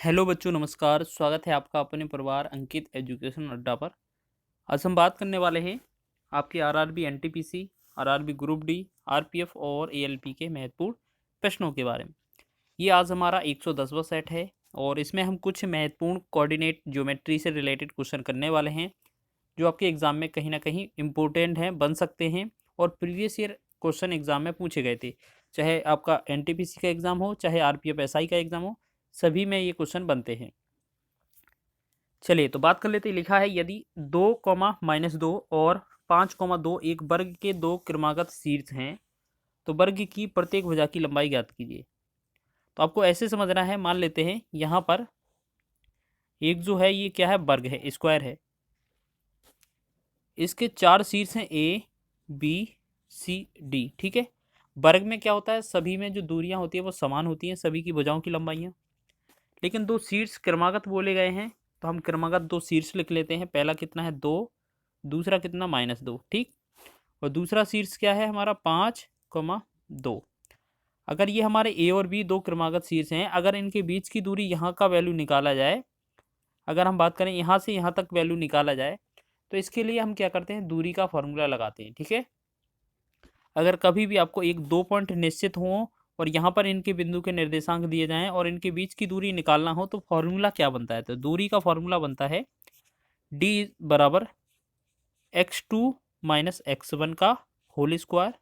Hello बच्चों, नमस्कार। स्वागत है आपका अपने परिवार अंकित एजुकेशन अड्डा पर। आज हम बात करने वाले हैं आपके RRB NTPC, RRB group D, RPF और एएलपी के महत्वपूर्ण प्रश्नों के बारे में। ये आज हमारा 110वां सेट है और इसमें हम कुछ महत्वपूर्ण कोऑर्डिनेट ज्योमेट्री से रिलेटेड क्वेश्चन करने वाले हैं, जो आपके एग्जाम में कहीं ना कहीं इम्पोर्टेंट हैं, बन सकते हैं और प्रीवियस ईयर क्वेश्चन एग्जाम में पूछे गए थे। चाहे आपका एनटीपीसी का एग्जाम हो, चाहे आरपीएफ एसआई का एग्जाम हो, सभी में ये क्वेश्चन बनते हैं। चलिए तो बात कर लेते हैं। लिखा है यदि 2, -2 और 5, 2 एक वर्ग के दो क्रमागत शीर्ष हैं तो वर्ग की प्रत्येक भुजा की लंबाई ज्ञात कीजिए। तो आपको ऐसे समझना है, मान लेते हैं यहाँ पर एक जो है ये क्या है, वर्ग है, स्क्वायर है। इसके चार शीर्ष हैं ए बी सी डी। ठीक है, वर्ग में क्या होता है, सभी में जो दूरियां होती है वो समान होती हैं, सभी की भुजाओं की लंबाइयाँ। लेकिन दो शीर्ष क्रमागत बोले गए हैं तो हम क्रमागत दो शीर्ष लिख लेते हैं। पहला कितना है 2, दूसरा कितना -2। ठीक, और दूसरा शीर्ष क्या है हमारा 5, 2। अगर ये हमारे ए और बी दो क्रमागत शीर्ष हैं, अगर इनके बीच की दूरी यहाँ का वैल्यू निकाला जाए, अगर हम बात करें यहाँ से यहाँ तक वैल्यू निकाला जाए, तो इसके लिए हम क्या करते हैं, दूरी का फॉर्मूला लगाते हैं। ठीक है, अगर कभी भी आपको एक दो पॉइंट निश्चित हो और यहाँ पर इनके बिंदु के निर्देशांक दिए जाएं और इनके बीच की दूरी निकालना हो, तो फॉर्मूला क्या बनता है, तो दूरी का फॉर्मूला बनता है d बराबर x2 - x1 का होल स्क्वायर,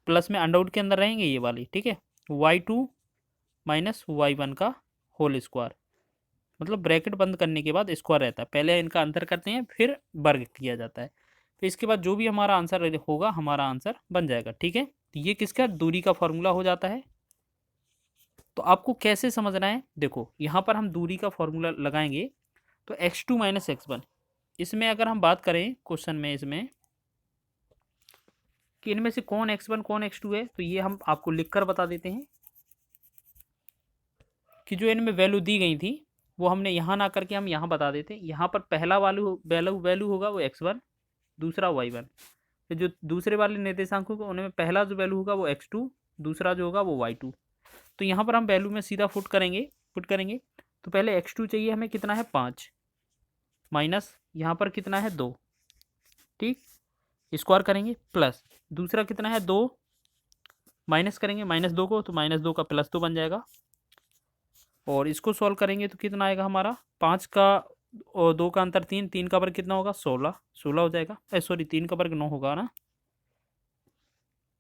प्लस में अंडरवुड के अंदर रहेंगे ये वाली। ठीक है, y2 - y1 का होल स्क्वायर, मतलब ब्रैकेट बंद करने के बाद स्क्वायर रहता है। पहले इनका अंतर करते हैं फिर वर्ग किया जाता है, फिर इसके बाद जो भी हमारा आंसर होगा हमारा आंसर बन जाएगा। ठीक है, तो ये किसका, दूरी का फॉर्मूला हो जाता है। तो आपको कैसे समझना है, देखो यहाँ पर हम दूरी का फॉर्मूला लगाएंगे तो x2 - x1, इसमें अगर हम बात करें क्वेश्चन में इसमें कि इनमें से कौन x1 कौन x2 है, तो ये हम आपको लिखकर बता देते हैं कि जो इनमें वैल्यू दी गई थी वो हमने यहाँ ना करके हम यहाँ बता देते हैं। यहाँ पर पहला वैल्यू वैल्यू वैल्यू होगा वो x1, दूसरा y1। फिर जो दूसरे वाले निर्देशांक होगा उनमें पहला जो वैल्यू होगा वो x2, दूसरा जो होगा वो y2। तो यहाँ पर हम वैल्यू में सीधा पुट करेंगे। तो पहले x2 चाहिए हमें, कितना है 5, माइनस यहाँ पर कितना है 2। ठीक, स्क्वायर करेंगे, प्लस दूसरा कितना है 2, माइनस करेंगे -2 को, तो -2 का +2 बन जाएगा। और इसको सॉल्व करेंगे तो कितना आएगा हमारा, 5 का और 2 का अंतर 3, 3 का वर्ग कितना होगा 16, 16 हो जाएगा। सॉरी 3 का वर्ग 9 होगा ना,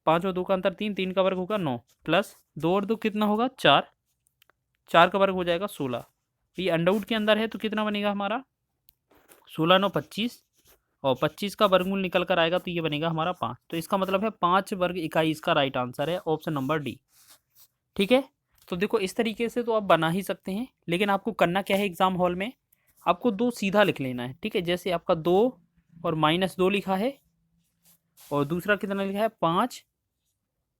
5 और 2 का अंतर 3, 3 का वर्ग होगा 9, प्लस 2 और 2 कितना होगा 4, 4 का वर्ग हो जाएगा 16। ये अंडरवुड के अंदर है तो कितना बनेगा हमारा 16 9 25, और 25 का वर्गमूल निकल कर आएगा तो ये बनेगा हमारा 5। तो इसका मतलब है 5 वर्ग इकाई इसका राइट आंसर है, ऑप्शन नंबर डी। ठीक है, तो देखो इस तरीके से तो आप बना ही सकते हैं, लेकिन आपको करना क्या है, एग्जाम हॉल में आपको दो सीधा लिख लेना है। ठीक है, जैसे आपका 2 और -2 लिखा है और दूसरा कितना लिखा है 5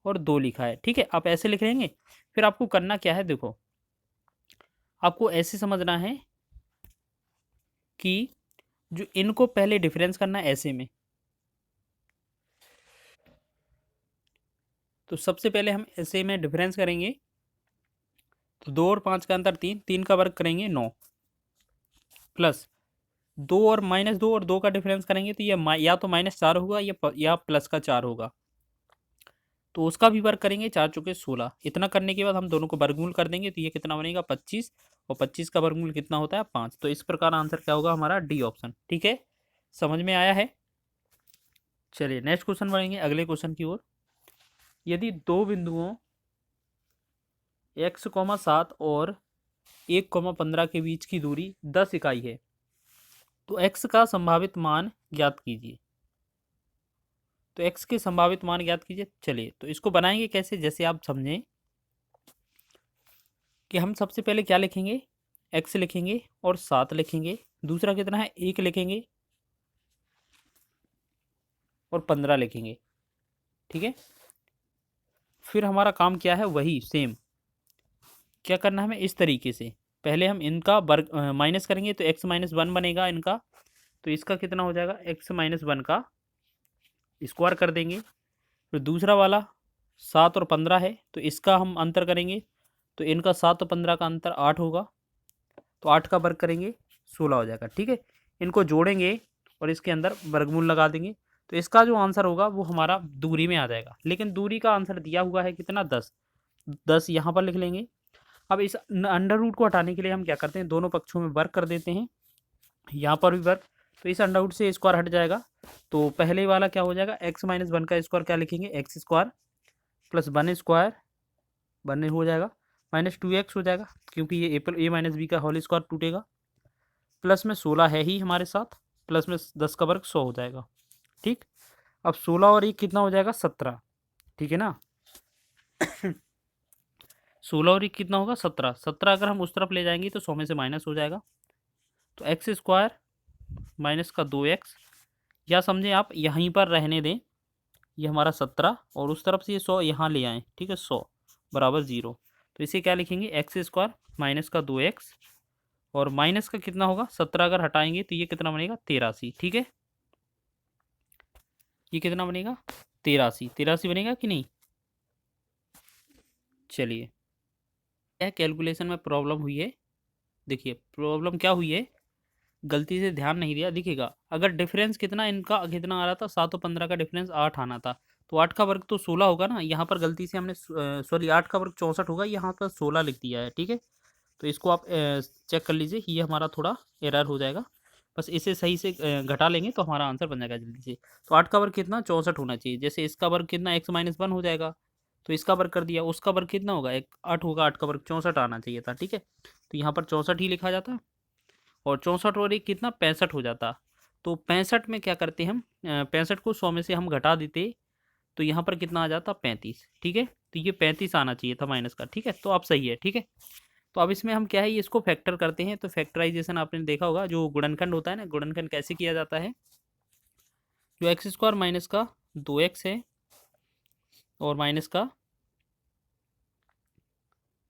और 2 लिखा है। ठीक है, आप ऐसे लिख लेंगे। फिर आपको करना क्या है, देखो आपको ऐसे समझना है कि जो इनको पहले डिफरेंस करना है ऐसे में। तो सबसे पहले हम ऐसे में डिफरेंस करेंगे, तो 2 और 5 का अंतर 3, 3 का वर्ग करेंगे 9, प्लस 2 और -2 और 2 का डिफरेंस करेंगे तो ये या तो -4 होगा या प्लस का 4 होगा, तो उसका भी वर्ग करेंगे, 4 चौके 16। इतना करने के बाद हम दोनों को वर्गमूल कर देंगे तो ये कितना बनेगा 25, और 25 का वर्गमूल कितना होता है 5। तो इस प्रकार आंसर क्या होगा हमारा, डी ऑप्शन। ठीक है, समझ में आया है। चलिए नेक्स्ट क्वेश्चन बढ़ेंगे अगले क्वेश्चन की ओर। यदि दो बिंदुओं x, 7 और 1, 15 के बीच की दूरी 10 इकाई है तो x का संभावित मान ज्ञात कीजिए। तो x के संभावित मान ज्ञात कीजिए। चलिए तो इसको बनाएंगे कैसे, जैसे आप समझें कि हम सबसे पहले क्या लिखेंगे, x लिखेंगे और 7 लिखेंगे, दूसरा कितना है 1 लिखेंगे और 15 लिखेंगे। ठीक है, फिर हमारा काम क्या है, वही सेम क्या करना है हमें, इस तरीके से पहले हम इनका वर्ग माइनस करेंगे तो x - 1 बनेगा इनका, तो इसका कितना हो जाएगा x - 1 का स्क्वायर कर देंगे। फिर दूसरा वाला 7 और 15 है तो इसका हम अंतर करेंगे, तो इनका 7 और 15 का अंतर 8 होगा। तो 8 का वर्ग करेंगे 16 हो जाएगा। ठीक है, इनको जोड़ेंगे और इसके अंदर वर्गमूल लगा देंगे, तो इसका जो आंसर होगा वो हमारा दूरी में आ जाएगा। लेकिन दूरी का आंसर दिया हुआ है कितना, 10। 10 यहाँ पर लिख लेंगे। अब इस अंडर रूट को हटाने के लिए हम क्या करते हैं, दोनों पक्षों में वर्ग कर देते हैं, यहाँ पर भी वर्ग, तो इस अंडर रूट से स्क्वायर हट जाएगा। तो पहले वाला क्या हो जाएगा, x माइनस 1 का स्क्वायर क्या लिखेंगे, एक्स स्क्वायर प्लस 1 स्क्वायर 1 हो जाएगा, माइनस 2x हो जाएगा, क्योंकि ये a माइनस बी का होल स्क्वायर टूटेगा, प्लस में 16 है ही हमारे साथ, प्लस में 10 का वर्ग 100 हो जाएगा। ठीक, अब 16 और 1 कितना हो जाएगा, 17। ठीक है ना, 16 और 1 कितना होगा, 17। 17 अगर हम उस तरफ ले जाएंगे तो 100 में से माइनस हो जाएगा, तो एक्स स्क्वायर माइनस का 2x, या समझें आप यहीं पर रहने दें, ये हमारा 17 और उस तरफ से ये 100 यहाँ ले आएँ। ठीक है, 100 बराबर 0, तो इसे क्या लिखेंगे, एक्स स्क्वायर माइनस का 2x, और माइनस का कितना होगा, 17 अगर हटाएंगे तो ये कितना बनेगा, 83। ठीक है, ये कितना बनेगा, 83। 83 बनेगा कि नहीं। चलिए, यह कैलकुलेशन में प्रॉब्लम हुई है। देखिए प्रॉब्लम क्या हुई है, गलती से ध्यान नहीं दिया, दिखेगा अगर डिफरेंस कितना इनका कितना आ रहा था, 7 और 15 का डिफरेंस 8 आना था, तो 8 का वर्ग तो 16 होगा ना, यहाँ पर गलती से हमने सॉरी 8 का वर्ग 64 होगा, यहाँ पर 16 लिख दिया है। ठीक है, तो इसको आप चेक कर लीजिए, ये हमारा थोड़ा एरर हो जाएगा, बस इसे सही से घटा लेंगे तो हमारा आंसर बन जाएगा जल्दी से। तो 8 का वर्ग कितना, 64 होना चाहिए, जैसे इसका वर्ग कितना, x माइनस 1 हो जाएगा, तो इसका वर्ग कर दिया, उसका वर्ग कितना होगा, 8 होगा, 8 का वर्ग 64 आना चाहिए था। ठीक है, तो यहाँ पर 64 ही लिखा जाता, और 64 और 1 कितना, 65 हो जाता। तो 65 में क्या करते हम, 65 को 100 में से हम घटा देते, तो यहाँ पर कितना आ जाता, 35। ठीक है, तो ये 35 आना चाहिए था माइनस का। ठीक है, तो अब सही है। ठीक है, तो अब इसमें हम क्या है, ये इसको फैक्टर करते हैं, तो फैक्टराइजेशन आपने देखा होगा, जो गुणनखंड होता है ना, गुणनखंड कैसे किया जाता है, जो एक्स स्क्वायर माइनस का 2x है और माइनस का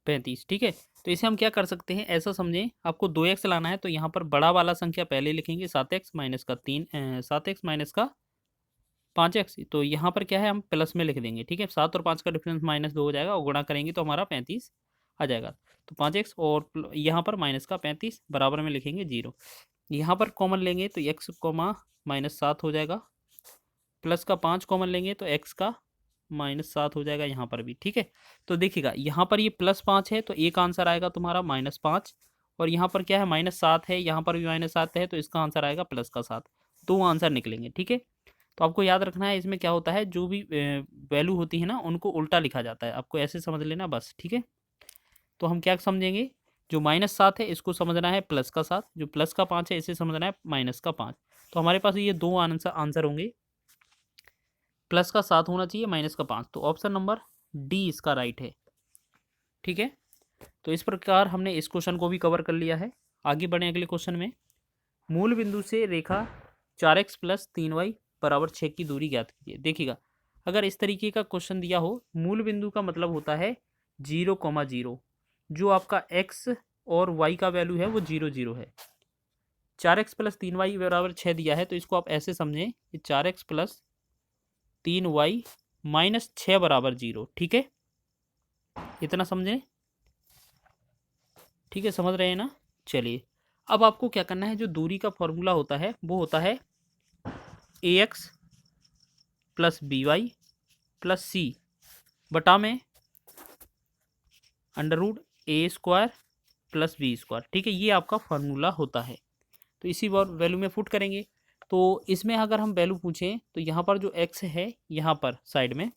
35। ठीक है, तो इसे हम क्या कर सकते हैं, ऐसा समझें, आपको 2x लाना है तो यहाँ पर बड़ा वाला संख्या पहले लिखेंगे, 7x माइनस का 7x माइनस का 5x, तो यहाँ पर क्या है, हम प्लस में लिख देंगे। ठीक है, 7 और 5 का डिफरेंस -2 हो जाएगा, और गुणा करेंगे तो हमारा 35 आ जाएगा। तो 5x और यहाँ पर माइनस का 35 बराबर में लिखेंगे 0, यहाँ पर कॉमन लेंगे तो x कोमा -7 हो जाएगा, प्लस का 5 कॉमन लेंगे तो x का -7 हो जाएगा यहाँ पर भी। ठीक है, तो देखिएगा यहाँ पर ये +5 है, तो एक आंसर आएगा तुम्हारा -5, और यहाँ पर क्या है, -7 है, यहाँ पर भी -7 है, तो इसका आंसर आएगा प्लस का 7। दो आंसर निकलेंगे। ठीक है, तो आपको याद रखना है, इसमें क्या होता है, जो भी वैल्यू होती है ना, उनको उल्टा लिखा जाता है, आपको ऐसे समझ लेना बस। ठीक है, तो हम क्या समझेंगे, जो -7 है इसको समझना है प्लस का 7, जो प्लस का 5 है इसे समझना है माइनस का 5। तो हमारे पास ये दो आंसर होंगे, प्लस का 7 होना चाहिए, माइनस का 5, तो ऑप्शन नंबर डी इसका राइट है। ठीक है, तो इस प्रकार हमने इस क्वेश्चन को भी कवर कर लिया है। आगे बढ़े अगले क्वेश्चन में, मूल बिंदु से रेखा 4x प्लस 3y बराबर 6 की दूरी ज्ञात कीजिए। देखिएगा, अगर इस तरीके का क्वेश्चन दिया हो, मूल बिंदु का मतलब होता है 0,0, जो आपका x और y का वैल्यू है वो 0 0 है। 4x प्लस 3y बराबर 6 दिया है, तो इसको आप ऐसे समझें कि 4x प्लस 3y माइनस 6 बराबर 0। ठीक है, इतना समझें। ठीक है, समझ रहे हैं ना। चलिए, अब आपको क्या करना है, जो दूरी का फॉर्मूला होता है वो होता है ax plus by plus c बटा में √a² प्लस b²। ठीक है, ये आपका फार्मूला होता है, तो इसी वैल्यू में पुट करेंगे। तो इसमें अगर हम वैल्यू पूछें तो यहाँ पर जो x है यहाँ पर साइड में,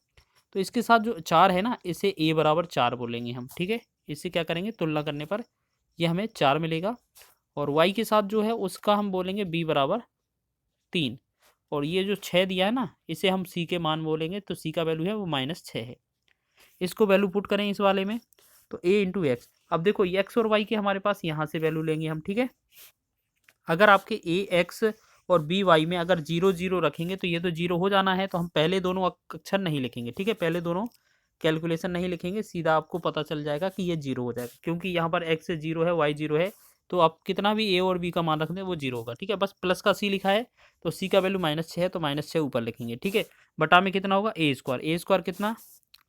तो इसके साथ जो 4 है ना, इसे a बराबर 4 बोलेंगे हम। ठीक है, इससे क्या करेंगे, तुलना करने पर ये हमें 4 मिलेगा, और y के साथ जो है उसका हम बोलेंगे b बराबर 3, और ये जो 6 दिया है ना, इसे हम c के मान बोलेंगे, तो c का वैल्यू है वो -6 है। इसको वैल्यू पुट करें इस वाले में, तो a इंटू एक्स। अब देखो ये x और y के हमारे पास यहाँ से वैल्यू लेंगे हम। ठीक है, अगर आपके ax और by में अगर 0 0 रखेंगे तो ये तो 0 हो जाना है, तो हम पहले दोनों अक्षर नहीं लिखेंगे। ठीक है, पहले दोनों कैलकुलेशन नहीं लिखेंगे, सीधा आपको पता चल जाएगा कि ये 0 हो जाएगा, क्योंकि यहाँ पर x 0 है, y 0 है, तो आप कितना भी a और b का मान रख दें वो 0 होगा। ठीक है, बस प्लस का c लिखा है, तो c का वैल्यू -6 है, तो -6 ऊपर लिखेंगे। ठीक है, बटा में कितना होगा, a² कितना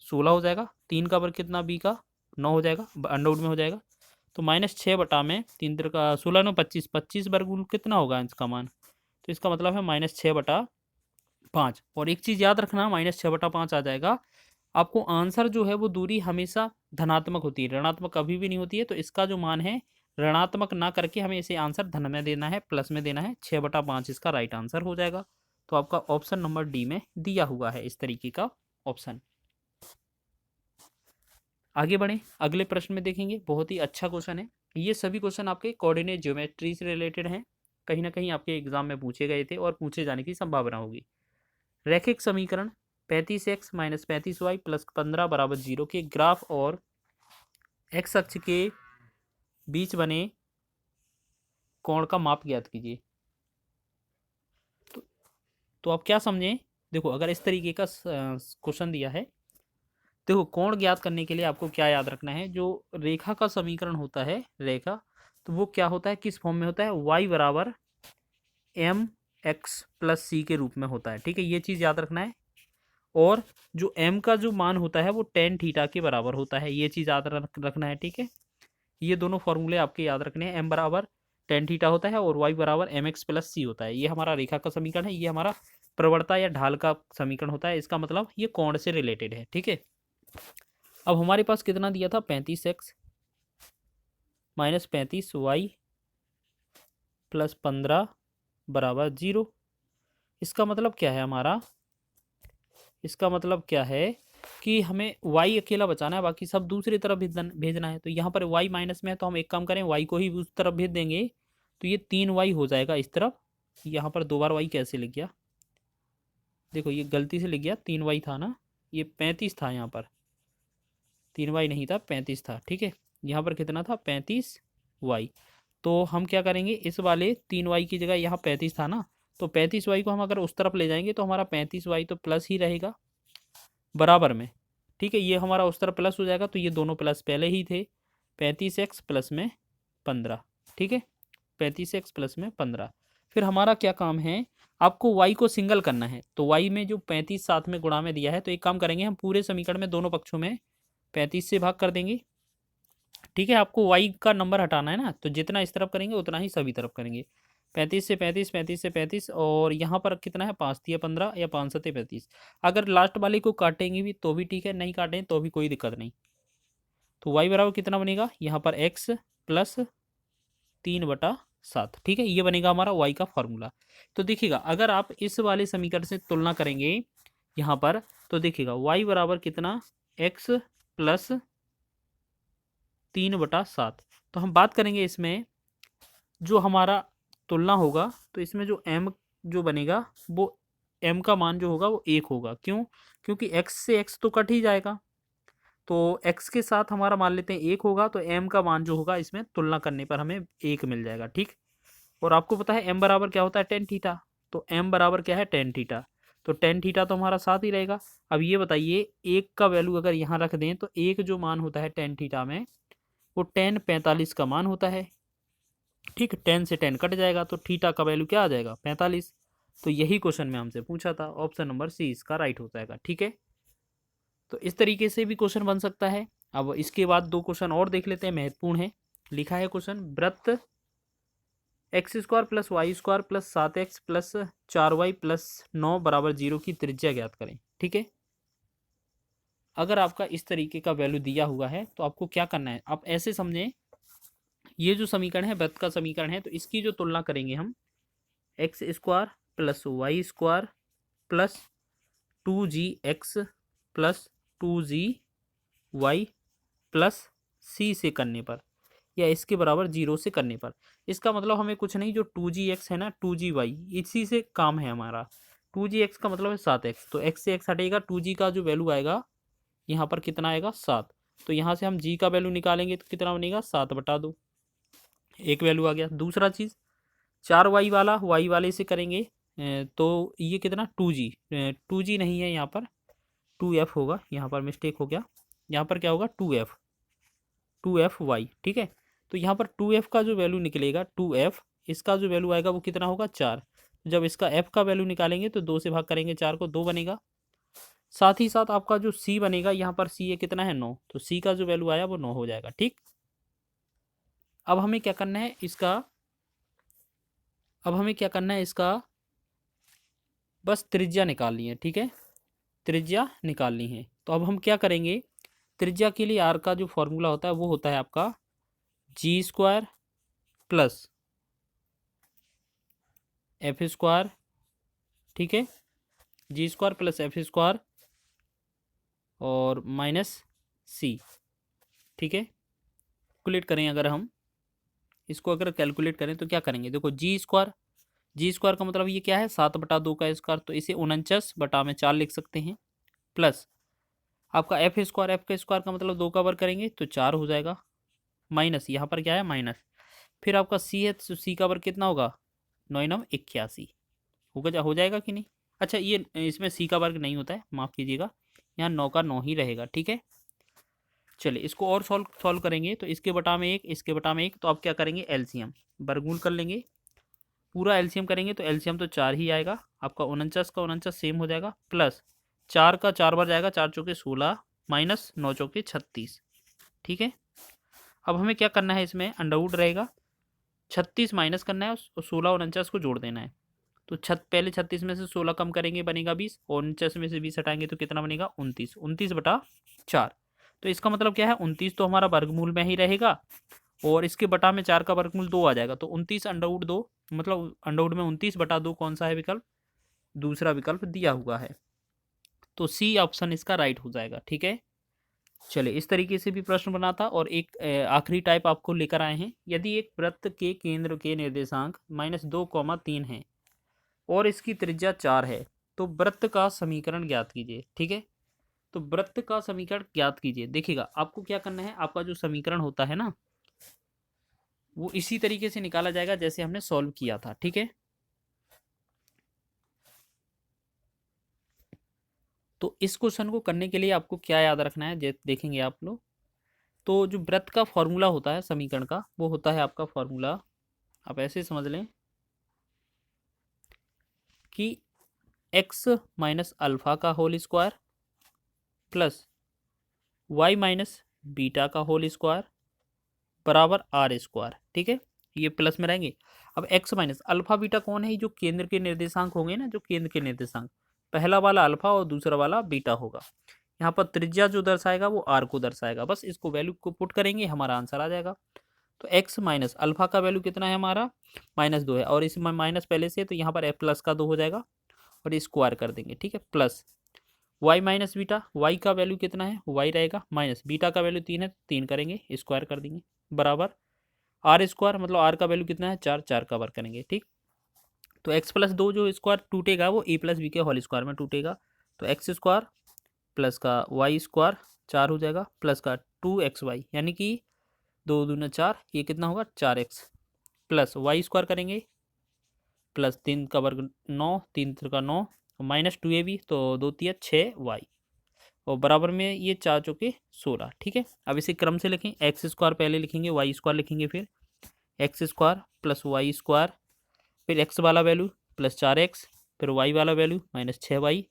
16 हो जाएगा, 3 का वर्ग कितना b का 9 हो जाएगा, अंडर रूट में हो जाएगा, तो -6 में 3 × 16 × 25, 25 वर्गमूल कितना होगा इसका मान? तो इसका मतलब है -6/5। और एक चीज़ याद रखना, -6/5 आ जाएगा। आपको आंसर जो है वो दूरी हमेशा धनात्मक होती है, ऋणात्मक कभी भी नहीं होती है। तो इसका जो मान है ऋणात्मक ना करके हमें इसे आंसर धन में देना है, प्लस में देना है। 6/5 इसका राइट आंसर हो जाएगा। तो आपका ऑप्शन नंबर डी में दिया हुआ है इस तरीके का ऑप्शन। आगे बढ़ें, अगले प्रश्न में देखेंगे। बहुत ही अच्छा क्वेश्चन है। ये सभी क्वेश्चन आपके कोऑर्डिनेट ज्योमेट्री से रिलेटेड हैं, कहीं ना कहीं आपके एग्जाम में पूछे गए थे और पूछे जाने की संभावना होगी। रैखिक समीकरण 35x - 35y + 15 = 0 के ग्राफ और एक्स अक्ष के बीच बने कोण का माप ज्ञात कीजिए। तो आप क्या समझें, देखो अगर इस तरीके का क्वेश्चन दिया है, देखो कोण ज्ञात करने के लिए आपको क्या याद रखना है, जो रेखा का समीकरण होता है, रेखा, तो वो क्या होता है, किस फॉर्म में होता है, y = mx + c के रूप में होता है। ठीक है, ये चीज़ याद रखना है। और जो m का जो मान होता है वो tan थीटा के बराबर होता है, ये चीज़ याद रखना है। ठीक है, ये दोनों फॉर्मूले आपके याद रखने हैं। m बराबर tan थीटा होता है और y बराबर mx + c होता है। ये हमारा रेखा का समीकरण है, ये हमारा प्रवणता या ढाल का समीकरण होता है। इसका मतलब ये कोण से रिलेटेड है। ठीक है, अब हमारे पास कितना दिया था, 35x - 35y + 15 = 0। इसका मतलब क्या है हमारा, इसका मतलब क्या है कि हमें y अकेला बचाना है, बाकी सब दूसरी तरफ भेजना है। तो यहाँ पर y माइनस में है, तो हम एक काम करें, y को ही उस तरफ भेज देंगे। तो ये 3y हो जाएगा इस तरफ। यहाँ पर 2 बार y कैसे लिख गया, देखो ये गलती से लिख गया, 3y था ना, ये 35 था, यहाँ पर 3y नहीं था, 35 था। ठीक है, यहाँ पर कितना था, 35y। तो हम क्या करेंगे, इस वाले 3y की जगह यहाँ 35 था ना, तो 35y को हम अगर उस तरफ ले जाएंगे तो हमारा 35y तो प्लस ही रहेगा बराबर में। ठीक है, ये हमारा उस तरफ प्लस हो जाएगा, तो ये दोनों प्लस पहले ही थे। 35x + में 15। ठीक है, 35x + में 15। फिर हमारा क्या काम है, आपको y को सिंगल करना है। तो y में जो 35 साथ में गुणा में दिया है, तो एक काम करेंगे, हम पूरे समीकरण में दोनों पक्षों में 35 से भाग कर देंगे। ठीक है, आपको y का नंबर हटाना है ना, तो जितना इस तरफ करेंगे उतना ही सभी तरफ करेंगे। 35 से 35, 35 से 35, और यहाँ पर कितना है, 5 × 15 या 5 × 7 = 35। अगर लास्ट वाले को काटेंगे भी तो भी ठीक है, नहीं काटें तो भी कोई दिक्कत नहीं। तो y बराबर कितना बनेगा, यहाँ पर x + 3/7। ठीक है, ये बनेगा हमारा y का फॉर्मूला। तो देखिएगा, अगर आप इस वाले समीकरण से तुलना करेंगे यहाँ पर, तो देखिएगा y बराबर कितना, x + 3/7। तो हम बात करेंगे इसमें जो हमारा तुलना होगा, तो इसमें जो m जो बनेगा वो m का मान जो होगा वो 1 होगा। क्यों, क्योंकि x से x तो कट ही जाएगा, तो x के साथ हमारा मान लेते हैं 1 होगा, तो m का मान जो होगा इसमें तुलना करने पर हमें 1 मिल जाएगा। ठीक, और आपको पता है m बराबर क्या होता है, tan थीटा। तो m बराबर क्या है, tan थीटा। तो tan थीटा तो हमारा साथ ही रहेगा। अब ये बताइए, 1 का वैल्यू अगर यहाँ रख दें, तो 1 जो मान होता है tan थीटा में, वो tan 45 का मान होता है। ठीक, 10 से 10 कट जाएगा, तो थीटा का वैल्यू क्या आ जाएगा, 45। तो यही क्वेश्चन में हमसे पूछा था, ऑप्शन नंबर सी इसका राइट हो जाएगा। ठीक है, तो इस तरीके से भी क्वेश्चन बन सकता है। अब इसके बाद 2 क्वेश्चन और देख लेते हैं, महत्वपूर्ण है। लिखा है क्वेश्चन, वृत्त x² + y² + 7x + 4y + 9 = 0 की त्रिज्या ज्ञात करें। ठीक है, अगर आपका इस तरीके का वैल्यू दिया हुआ है तो आपको क्या करना है, आप ऐसे समझें, ये जो समीकरण है वृत्त का समीकरण है, तो इसकी जो तुलना करेंगे हम, x² + y² + 2gx + 2gy + c से करने पर, या इसके बराबर 0 से करने पर। इसका मतलब हमें कुछ नहीं, जो 2gx है ना, 2gy, इसी से काम है हमारा। 2gx का मतलब है 7x, तो x से x हटेगा, 2g का जो वैल्यू आएगा यहाँ पर कितना आएगा, 7। तो यहाँ से हम g का वैल्यू निकालेंगे तो कितना बनेगा, 7/2, एक वैल्यू आ गया। दूसरा चीज़, 4y वाला y वाले से करेंगे, तो ये कितना, 2g, 2g नहीं है यहाँ पर, 2f होगा, यहाँ पर मिस्टेक हो गया, यहाँ पर क्या होगा, 2f y। ठीक है, तो यहाँ पर 2f का जो वैल्यू निकलेगा, 2f, इसका जो वैल्यू आएगा वो कितना होगा, 4। जब इसका f का वैल्यू निकालेंगे तो 2 से भाग करेंगे 4 को, 2 बनेगा। साथ ही साथ आपका जो c बनेगा, यहाँ पर c ये कितना है, 9, तो c का जो वैल्यू आया वो 9 हो जाएगा। ठीक, अब हमें क्या करना है इसका, बस त्रिज्या निकालनी है। ठीक है, त्रिज्या निकालनी है। तो अब हम क्या करेंगे, त्रिज्या के लिए आर का जो फॉर्मूला होता है वो होता है आपका जी स्क्वायर प्लस एफ स्क्वायर। ठीक है, जी स्क्वायर प्लस एफ स्क्वायर और माइनस सी। ठीक है, कैलकुलेट करें अगर हम इसको, अगर कैलकुलेट करें तो क्या करेंगे, देखो जी स्क्वायर का मतलब ये क्या है, 7/2 का स्क्वायर, तो इसे 49/4 लिख सकते हैं। प्लस आपका एफ स्क्वायर, एफ का स्क्वायर का मतलब 2 का वर्ग करेंगे तो 4 हो जाएगा। माइनस यहाँ पर क्या है, माइनस। फिर आपका सी है, तो सी का वर्ग कितना होगा, 9×9 81 होगा, हो जाएगा कि नहीं। अच्छा, ये इसमें सी का वर्ग नहीं होता है, माफ़ कीजिएगा, यहाँ 9 का 9 ही रहेगा। ठीक है, चलिए इसको और सॉल्व करेंगे। तो इसके बटा में 1, इसके बटा में 1, तो आप क्या करेंगे, एलसीएम वर्गमूल कर लेंगे। पूरा एलसीएम करेंगे तो एलसीएम तो 4 ही आएगा आपका, 49 का 49 सेम हो जाएगा, प्लस 4 का 4 बार जाएगा, 4 चौके 16 माइनस 9 चौके 36। ठीक है, अब हमें क्या करना है, इसमें अंडरवुड रहेगा, 36 माइनस करना है और 16 और 49 को जोड़ देना है। तो पहले 36 में से 16 कम करेंगे, बनेगा 20, और 49 में से 20 हटाएंगे तो कितना बनेगा, 29, 29/4। तो इसका मतलब क्या है, 29 तो हमारा वर्गमूल में ही रहेगा, और इसके बटा में 4 का वर्गमूल 2 आ जाएगा, तो 29/2, मतलब अंडरवुड में 29/2 कौन सा है विकल्प, दूसरा विकल्प दिया हुआ है। तो सी ऑप्शन इसका राइट हो जाएगा। ठीक है, चलिए इस तरीके से भी प्रश्न बना था। और एक आखिरी टाइप आपको लेकर आए हैं, यदि एक वृत्त के केंद्र के निर्देशांक -2, 3 है और इसकी त्रिज्या 4 है, तो वृत्त का समीकरण ज्ञात कीजिए। ठीक है, तो वृत्त का समीकरण ज्ञात कीजिए। देखिएगा आपको क्या करना है, आपका जो समीकरण होता है ना, वो इसी तरीके से निकाला जाएगा जैसे हमने सॉल्व किया था। ठीक है, तो इस क्वेश्चन को करने के लिए आपको क्या याद रखना है, देखेंगे आप लोग, तो जो वृत्त का फॉर्मूला होता है समीकरण का, वो होता है आपका फॉर्मूला, आप ऐसे समझ लें कि x माइनस अल्फा का whole square plus y minus beta का होल स्क्वायर बराबर आर स्क्वायर। ठीक है, ये प्लस में रहेंगे। अब x माइनस अल्फा बीटा कौन है, जो केंद्र के निर्देशांक होंगे ना, जो केंद्र के निर्देशांक, पहला वाला अल्फा और दूसरा वाला बीटा होगा। यहाँ पर त्रिज्या जो दर्शाएगा वो आर को दर्शाएगा, बस इसको वैल्यू को पुट करेंगे, हमारा आंसर आ जाएगा। तो x माइनस अल्फा का वैल्यू कितना है हमारा, -2 है, और इसमें माइनस पहले से है तो यहाँ पर प्लस का 2 हो जाएगा, और स्क्वायर कर देंगे। ठीक है, plus y minus beta, y का वैल्यू कितना है, y रहेगा, माइनस बीटा का वैल्यू 3 है, 3 करेंगे, स्क्वायर कर देंगे, बराबर आर स्क्वायर, मतलब आर का वैल्यू कितना है, 4, 4 का वर्ग करेंगे। ठीक, तो x+2 जो स्क्वायर टूटेगा वो a+b के होल स्क्वायर में टूटेगा, तो एक्स स्क्वायर प्लस का वाई स्क्वायर 4 हो जाएगा, प्लस का 2xy, यानी कि 2 दूना 4, ये कितना होगा 4x, प्लस वाई स्क्वायर करेंगे, प्लस 3 का वर्ग 9, 3 का 9, माइनस 2ab, तो 2 3 6y, और बराबर में ये 4 चौके 16। ठीक है, अब इसे क्रम से लिखें, एक्स स्क्वायर पहले लिखेंगे, वाई स्क्वायर लिखेंगे, फिर X square plus Y square, फिर एक्स वाला वैल्यू प्लस 4x, फिर वाई वाला वैल्यू -6y।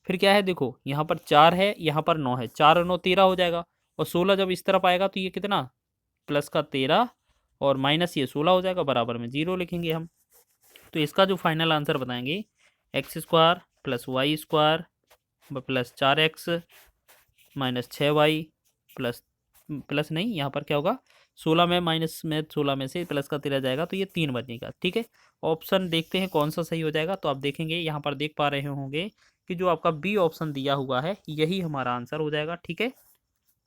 फिर क्या है, देखो यहाँ पर 4 है, यहाँ पर 9 है, 4 और 9 13 हो जाएगा, और 16 जब इस तरफ आएगा तो ये कितना, प्लस का 13 और माइनस ये 16 हो जाएगा, बराबर में 0 लिखेंगे हम। तो इसका जो फाइनल आंसर बताएंगे, X square plus Y square plus 4x -6y plus, plus नहीं, यहाँ पर क्या होगा, 16 में माइनस में 16 में से प्लस का 13 जाएगा, तो ये 3 बनेगा। ठीक है, ऑप्शन देखते हैं कौन सा सही हो जाएगा। तो आप देखेंगे यहाँ पर देख पा रहे होंगे कि जो आपका बी ऑप्शन दिया हुआ है यही हमारा आंसर हो जाएगा। ठीक है,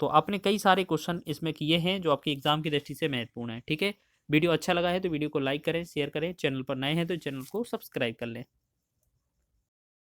तो आपने कई सारे क्वेश्चन इसमें किए हैं जो आपके एग्जाम की दृष्टि से महत्वपूर्ण है। ठीक है, वीडियो अच्छा लगा है तो वीडियो को लाइक करें, शेयर करें, चैनल पर नए हैं तो चैनल को सब्सक्राइब कर लें।